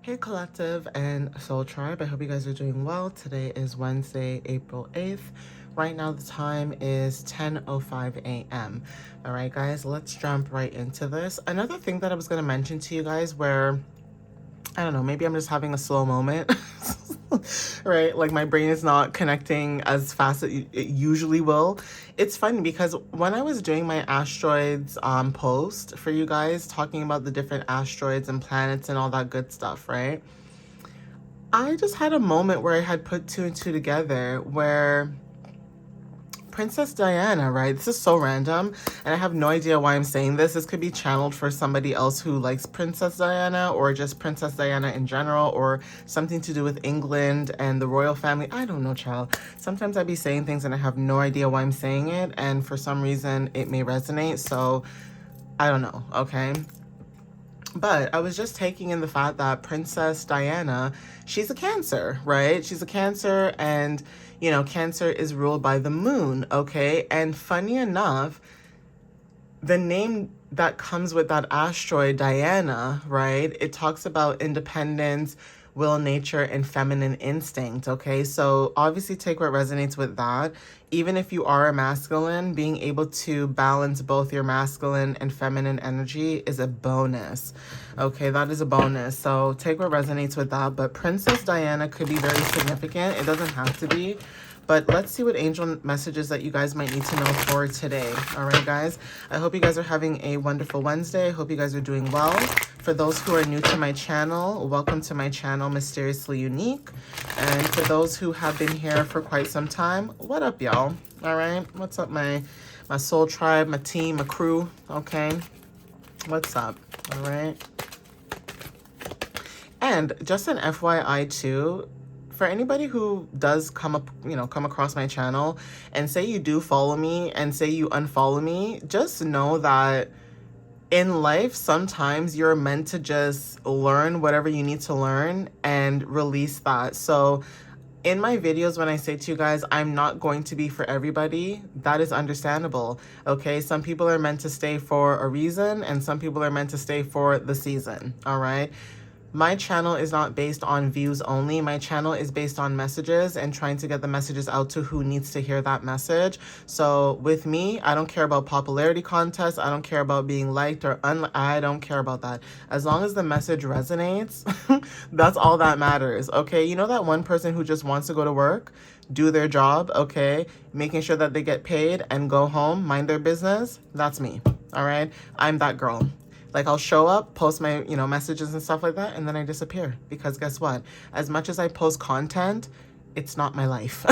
Hey Collective and Soul Tribe, I hope you guys are doing well. Today is Wednesday, April 8th. Right now the time is 10:05 a.m. All right, guys, let's jump right into this. Another thing that I was going to mention to you guys where, I don't know, maybe I'm just having a slow moment, right? Like my brain is not connecting as fast as it usually will. It's funny because when I was doing my asteroids post for you guys, talking about the different asteroids and planets and all that good stuff, right? I just had a moment where I had put two and two together where Princess Diana, right? This is so random, and I have no idea why I'm saying this. This could be channeled for somebody else who likes Princess Diana or just Princess Diana in general or something to do with England and the royal family. I don't know, child. Sometimes I be saying things and I have no idea why I'm saying it, and for some reason it may resonate, so I don't know, okay? But I was just taking in the fact that Princess Diana, she's a Cancer, right? She's a Cancer, and, you know, Cancer is ruled by the moon, okay? And funny enough, the name that comes with that asteroid, Diana, right? It talks about independence, will, nature, and feminine instinct, okay? So obviously take what resonates with that. Even if you are a masculine, being able to balance both your masculine and feminine energy is a bonus, okay? That is a bonus. So take what resonates with that. But Princess Diana could be very significant. It doesn't have to be. But let's see what angel messages that you guys might need to know for today. All right, guys. I hope you guys are having a wonderful Wednesday. I hope you guys are doing well. For those who are new to my channel, welcome to my channel, Mysteriously Unique. And for those who have been here for quite some time, what up, y'all? All right. What's up, my soul tribe, my team, my crew? Okay. What's up? All right. And just an FYI too, for anybody who does come across my channel and say you do follow me and say you unfollow me, just know that in life, sometimes you're meant to just learn whatever you need to learn and release that. So in my videos, when I say to you guys, I'm not going to be for everybody, that is understandable, okay? Some people are meant to stay for a reason and some people are meant to stay for the season, all right? My channel is not based on views only. My channel is based on messages and trying to get the messages out to who needs to hear that message. So with me, I don't care about popularity contests. I don't care about being liked or I don't care about that. As long as the message resonates, that's all that matters, okay? You know that one person who just wants to go to work, do their job, okay? Making sure that they get paid and go home, mind their business? That's me, all right? I'm that girl. Like, I'll show up, post my, messages and stuff like that, and then I disappear. Because guess what? As much as I post content, it's not my life.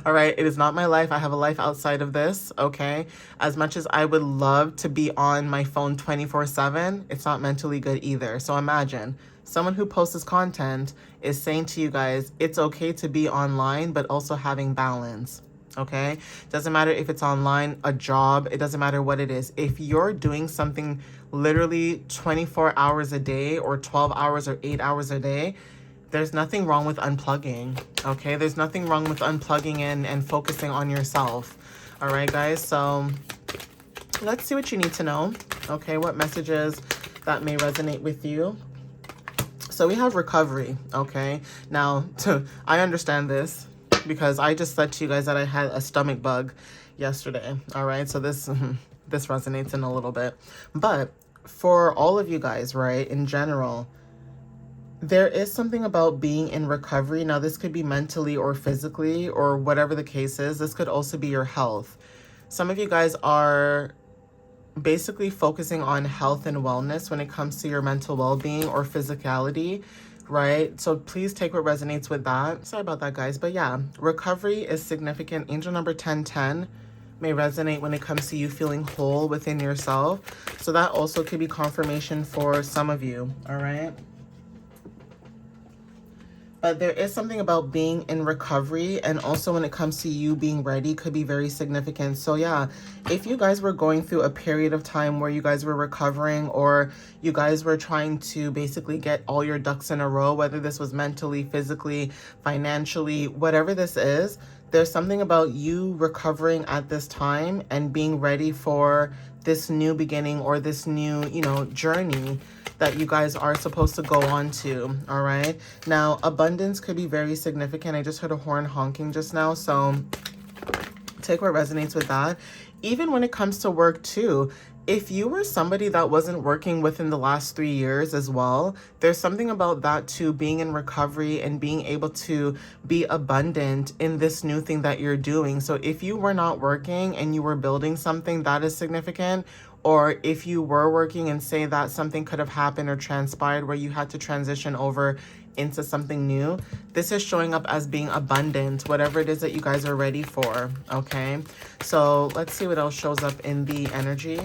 All right? It is not my life. I have a life outside of this, okay? As much as I would love to be on my phone 24/7, it's not mentally good either. So imagine, someone who posts this content is saying to you guys, it's okay to be online, but also having balance. Okay? Doesn't matter if it's online, a job, it doesn't matter what it is. If you're doing something literally 24 hours a day or 12 hours or 8 hours a day, there's nothing wrong with unplugging, okay? There's nothing wrong with unplugging and focusing on yourself. All right, guys? So let's see what you need to know, okay? What messages that may resonate with you. So we have recovery, okay? Now, I understand this, because I just said to you guys that I had a stomach bug yesterday, all right? So this resonates in a little bit. But for all of you guys, right, in general, there is something about being in recovery. Now, this could be mentally or physically or whatever the case is. This could also be your health. Some of you guys are basically focusing on health and wellness when it comes to your mental well-being or physicality, right? So please take what resonates with that. Sorry about that, guys. But yeah, recovery is significant. Angel number 1010 may resonate when it comes to you feeling whole within yourself. So that also could be confirmation for some of you, all right? But there is something about being in recovery, and also when it comes to you being ready could be very significant. So yeah, if you guys were going through a period of time where you guys were recovering, or you guys were trying to basically get all your ducks in a row, whether this was mentally, physically, financially, whatever this is, there's something about you recovering at this time and being ready for this new beginning or this new, journey that you guys are supposed to go on to, all right? Now, abundance could be very significant. I just heard a horn honking just now, so take what resonates with that. Even when it comes to work too, if you were somebody that wasn't working within the last 3 years as well, there's something about that too, being in recovery and being able to be abundant in this new thing that you're doing. So if you were not working and you were building something, that is significant. Or if you were working and say that something could have happened or transpired where you had to transition over into something new, this is showing up as being abundant, whatever it is that you guys are ready for, okay? So let's see what else shows up in the energy.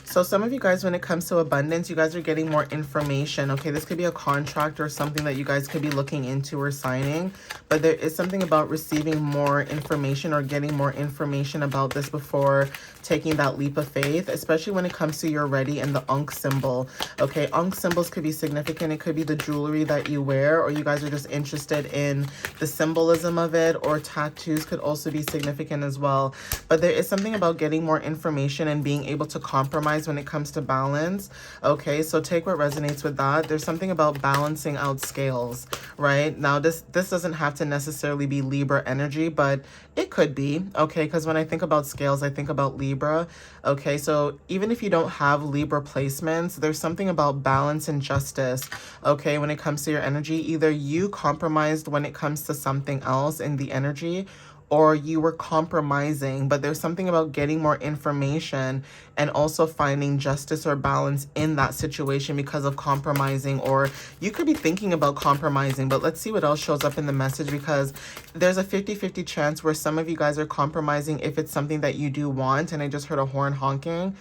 So some of you guys, when it comes to abundance, you guys are getting more information. Okay, this could be a contract or something that you guys could be looking into or signing. But there is something about receiving more information or getting more information about this before taking that leap of faith, especially when it comes to you're ready and the Ankh symbol. Okay, Ankh symbols could be significant. It could be the jewelry that you wear, or you guys are just interested in the symbolism of it, or tattoos could also be significant as well. But there is something about getting more information and being able to compromise when it comes to balance. Okay, so take what resonates with that. There's something about balancing out scales, right? Now, this doesn't have to necessarily be Libra energy, but it could be, okay? Because when I think about scales, I think about Libra. Okay, so even if you don't have Libra placements, there's something about balance and justice, okay, when it comes to your energy. Either you compromised when it comes to something else in the energy, or you were compromising, but there's something about getting more information and also finding justice or balance in that situation because of compromising, or you could be thinking about compromising. But let's see what else shows up in the message, because there's a 50-50 chance where some of you guys are compromising if it's something that you do want, and I just heard a horn honking.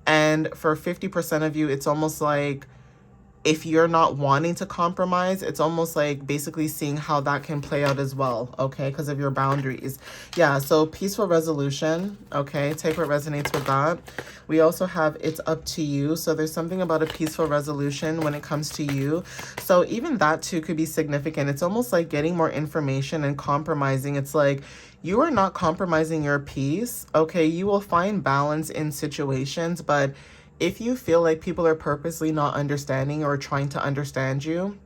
And for 50% of you, it's almost like if you're not wanting to compromise, it's almost like basically seeing how that can play out as well, okay, because of your boundaries. Yeah, so peaceful resolution, okay, take what resonates with that. We also have it's up to you. So there's something about a peaceful resolution when it comes to you. So even that too could be significant. It's almost like getting more information and compromising. It's like you are not compromising your peace, okay? You will find balance in situations, but if you feel like people are purposely not understanding or trying to understand you,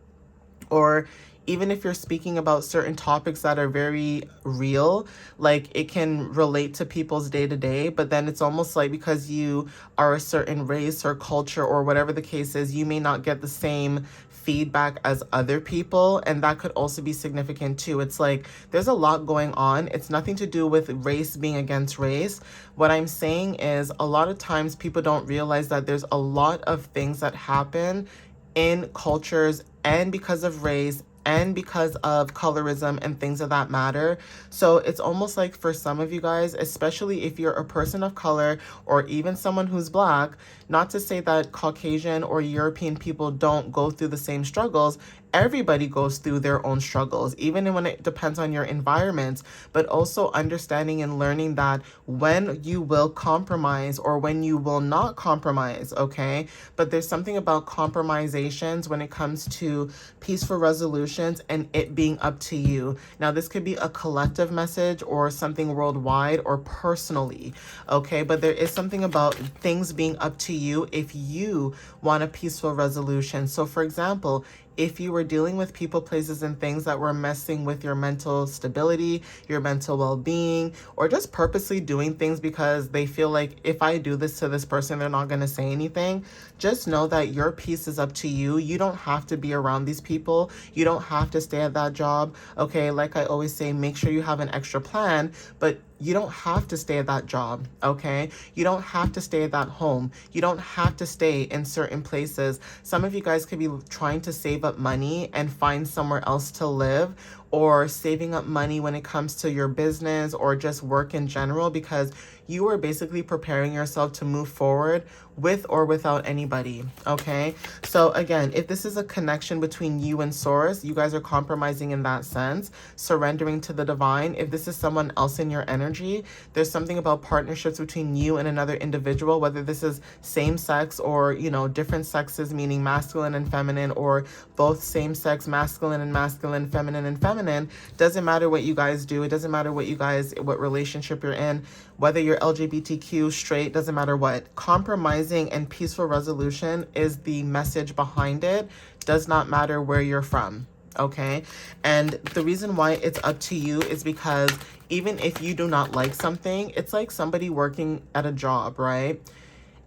or even if you're speaking about certain topics that are very real, like it can relate to people's day to day, but then it's almost like because you are a certain race or culture or whatever the case is, you may not get the same feedback as other people, and that could also be significant too. It's like there's a lot going on. It's nothing to do with race being against race. What I'm saying is a lot of times people don't realize that there's a lot of things that happen in cultures and because of race and because of colorism and things of that matter. So it's almost like for some of you guys, especially if you're a person of color or even someone who's Black, not to say that Caucasian or European people don't go through the same struggles. Everybody goes through their own struggles, even when it depends on your environment, but also understanding and learning that when you will compromise or when you will not compromise, okay? But there's something about compromisations when it comes to peaceful resolutions and it being up to you. Now, this could be a collective message or something worldwide or personally, okay? But there is something about things being up to you if you want a peaceful resolution. So, for example, if you were dealing with people, places, and things that were messing with your mental stability, your mental well-being, or just purposely doing things because they feel like if I do this to this person, they're not going to say anything, just know that your peace is up to you. You don't have to be around these people. You don't have to stay at that job. Okay, like I always say, make sure you have an extra plan, but you don't have to stay at that job, okay? You don't have to stay at that home. You don't have to stay in certain places. Some of you guys could be trying to save up money and find somewhere else to live, or saving up money when it comes to your business or just work in general, because you are basically preparing yourself to move forward with or without anybody, okay? So again, if this is a connection between you and Source, you guys are compromising in that sense, surrendering to the divine. If this is someone else in your energy, there's something about partnerships between you and another individual, whether this is same sex or, you know, different sexes, meaning masculine and feminine, or both same sex, masculine and feminine, feminine. Doesn't matter what you guys do. It doesn't matter what relationship you're in, whether you're LGBTQ, straight, doesn't matter what. Compromising and peaceful resolution is the message behind it. Does not matter where you're from. Okay. And the reason why it's up to you is because even if you do not like something, it's like somebody working at a job, right?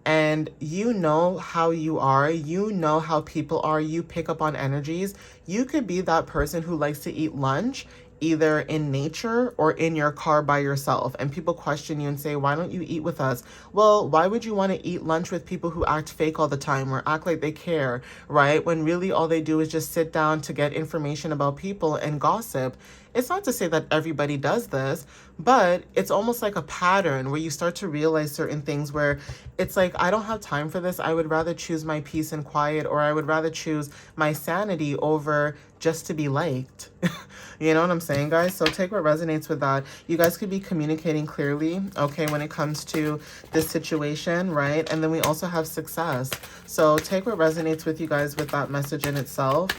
And you know how you are, you know how people are, you pick up on energies. You could be that person who likes to eat lunch either in nature or in your car by yourself, and people question you and say, why don't you eat with us? Well, why would you want to eat lunch with people who act fake all the time or act like they care, right? When really all they do is just sit down to get information about people and gossip. It's not to say that everybody does this, but it's almost like a pattern where you start to realize certain things where it's like, I don't have time for this. I would rather choose my peace and quiet, or I would rather choose my sanity over just to be liked. You know what I'm saying, guys? So take what resonates with that. You guys could be communicating clearly, okay, when it comes to this situation, right? And then we also have success. So take what resonates with you guys with that message in itself.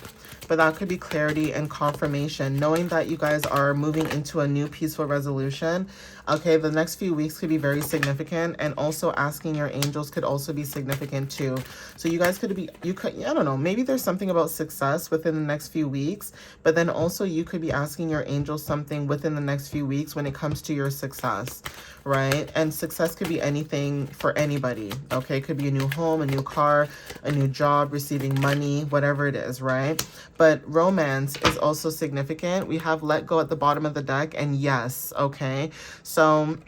But that could be clarity and confirmation, knowing that you guys are moving into a new peaceful resolution. Okay, the next few weeks could be very significant, and also asking your angels could also be significant too. So you guys could be, I don't know, maybe there's something about success within the next few weeks, but then also you could be asking your angels something within the next few weeks when it comes to your success, right? And success could be anything for anybody, okay? It could be a new home, a new car, a new job, receiving money, whatever it is, right? But romance is also significant. We have let go at the bottom of the deck, and yes, okay? So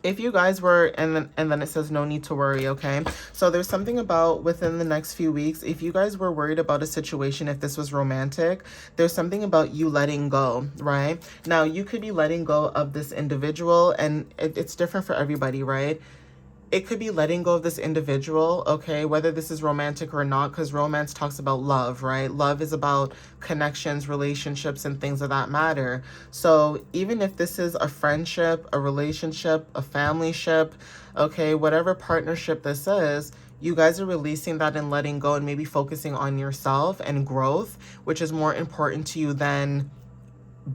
if you guys were, and then it says no need to worry, okay? So there's something about within the next few weeks, if you guys were worried about a situation, if this was romantic, there's something about you letting go, right? Now, you could be letting go of this individual, and it's different for everybody, right? It could be letting go of this individual, okay, whether this is romantic or not, because romance talks about love, right? Love is about connections, relationships, and things of that matter. So even if this is a friendship, a relationship, a family ship, okay, whatever partnership this is, you guys are releasing that and letting go and maybe focusing on yourself and growth, which is more important to you than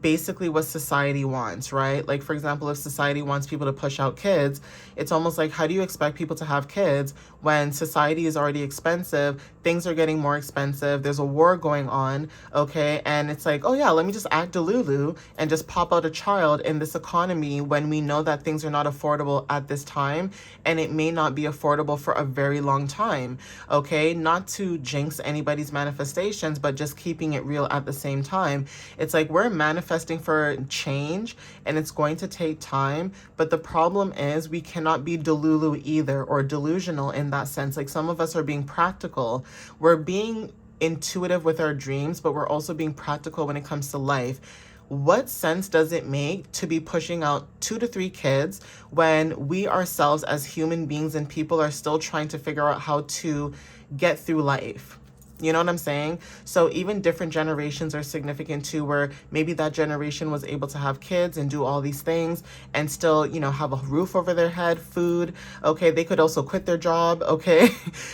basically what society wants, right? Like, for example, if society wants people to push out kids, it's almost like, how do you expect people to have kids when society is already expensive, things are getting more expensive, there's a war going on, okay? And it's like, oh yeah, let me just act delulu and just pop out a child in this economy when we know that things are not affordable at this time, and it may not be affordable for a very long time, okay? Not to jinx anybody's manifestations, but just keeping it real at the same time. It's like we're manifesting for change, and it's going to take time, but the problem is we cannot be delulu either, or delusional in that sense. Like, some of us are being practical. We're being intuitive with our dreams, but we're also being practical when it comes to life. What sense does it make to be pushing out 2 to 3 kids when we ourselves as human beings and people are still trying to figure out how to get through life? You know what I'm saying? So even different generations are significant too, where maybe that generation was able to have kids and do all these things and still, you know, have a roof over their head, food. Okay, they could also quit their job, okay,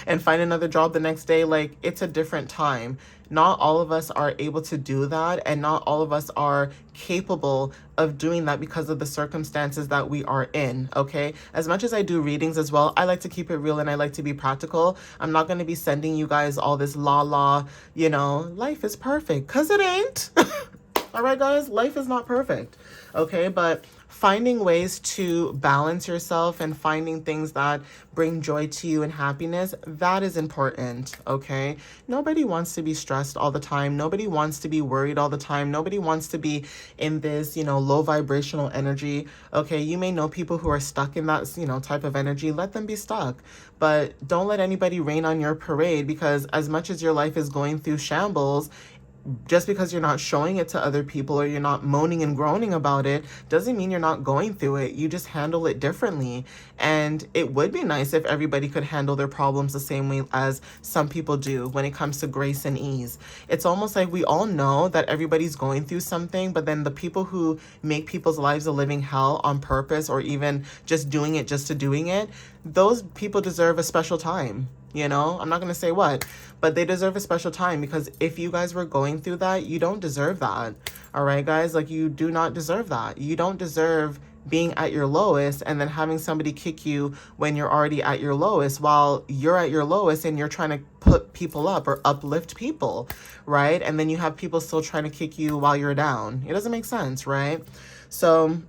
and find another job the next day. Like, it's a different time. Not all of us are able to do that, and not all of us are capable of doing that because of the circumstances that we are in, okay? As much as I do readings as well, I like to keep it real and I like to be practical. I'm not going to be sending you guys all this you know, life is perfect, because it ain't. All right, guys, life is not perfect, okay? But finding ways to balance yourself and finding things that bring joy to you and happiness, that is important, okay? Nobody wants to be stressed all the time. Nobody wants to be worried all the time. Nobody wants to be in this, you know, low vibrational energy, okay? You may know people who are stuck in that, you know, type of energy. Let them be stuck. But don't let anybody rain on your parade, because as much as your life is going through shambles, just because you're not showing it to other people or you're not moaning and groaning about it doesn't mean you're not going through it. You just handle it differently. And it would be nice if everybody could handle their problems the same way as some people do when it comes to grace and ease. It's almost like we all know that everybody's going through something, but then the people who make people's lives a living hell on purpose, or even just doing it just to doing it, those people deserve a special time. You know, I'm not going to say what, but they deserve a special time, because if you guys were going through that, you don't deserve that. All right, guys, like, you do not deserve that. You don't deserve being at your lowest and then having somebody kick you when you're already at your lowest, while you're at your lowest and you're trying to put people up or uplift people, right? And then you have people still trying to kick you while you're down. It doesn't make sense, right? So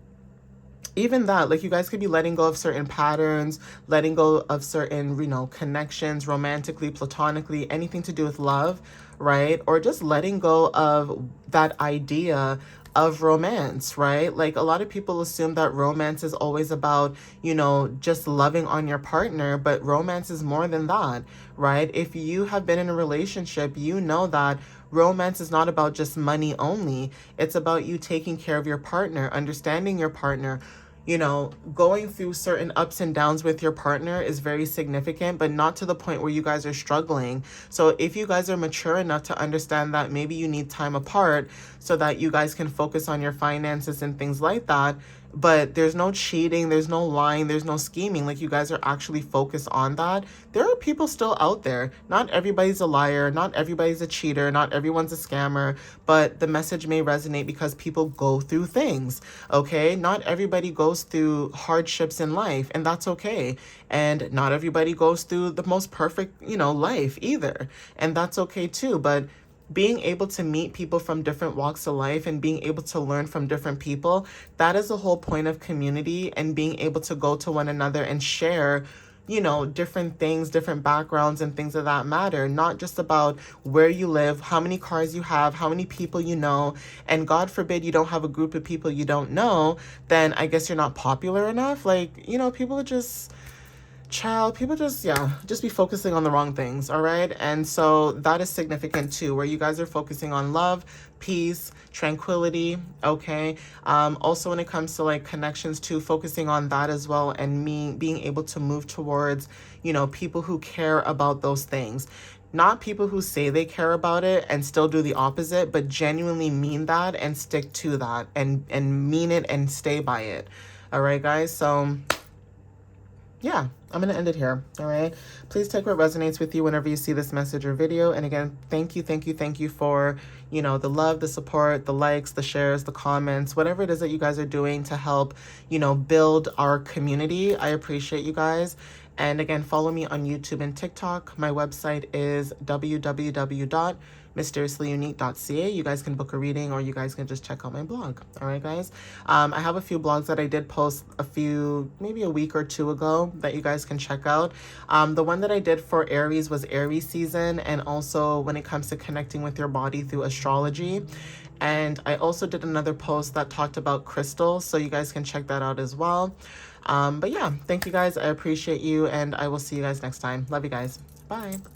even that, like, you guys could be letting go of certain patterns, letting go of certain, you know, connections, romantically, platonically, anything to do with love, right? Or just letting go of that idea of romance, right? Like, a lot of people assume that romance is always about, you know, just loving on your partner, but romance is more than that, right? If you have been in a relationship, you know that romance is not about just money only. It's about you taking care of your partner, understanding your partner. You know, going through certain ups and downs with your partner is very significant, but not to the point where you guys are struggling. So if you guys are mature enough to understand that maybe you need time apart so that you guys can focus on your finances and things like that, but there's no cheating, there's no lying, there's no scheming, like, you guys are actually focused on that, there are people still out there. Not everybody's a liar, not everybody's a cheater, not everyone's a scammer, but the message may resonate because people go through things, okay? Not everybody goes through hardships in life, and that's okay. And not everybody goes through the most perfect, you know, life either, and that's okay too. But being able to meet people from different walks of life and being able to learn from different people, that is the whole point of community, and being able to go to one another and share, you know, different things, different backgrounds and things of that matter. Not just about where you live, how many cars you have, how many people you know, and God forbid you don't have a group of people you don't know, then I guess you're not popular enough. Like, you know, people are just, child, people just, yeah, just be focusing on the wrong things, all right? And so that is significant too, where you guys are focusing on love, peace, tranquility, okay? Also, when it comes to, like, connections too, focusing on that as well, and me being able to move towards, you know, people who care about those things. Not people who say they care about it and still do the opposite, but genuinely mean that and stick to that, and mean it and stay by it. All right, guys? So yeah, I'm going to end it here. All right. Please take what resonates with you whenever you see this message or video. And again, thank you for, you know, the love, the support, the likes, the shares, the comments, whatever it is that you guys are doing to help, you know, build our community. I appreciate you guys. And again, follow me on YouTube and TikTok. My website is www.mysteriouslyunique.ca. You guys can book a reading, or you guys can just check out my blog. All right, guys. I have a few blogs that I did post maybe a week or two ago, that you guys can check out. The one that I did for Aries was Aries season, and also when it comes to connecting with your body through astrology. And I also did another post that talked about crystals, so you guys can check that out as well. But yeah, thank you guys. I appreciate you, and I will see you guys next time. Love you guys. Bye.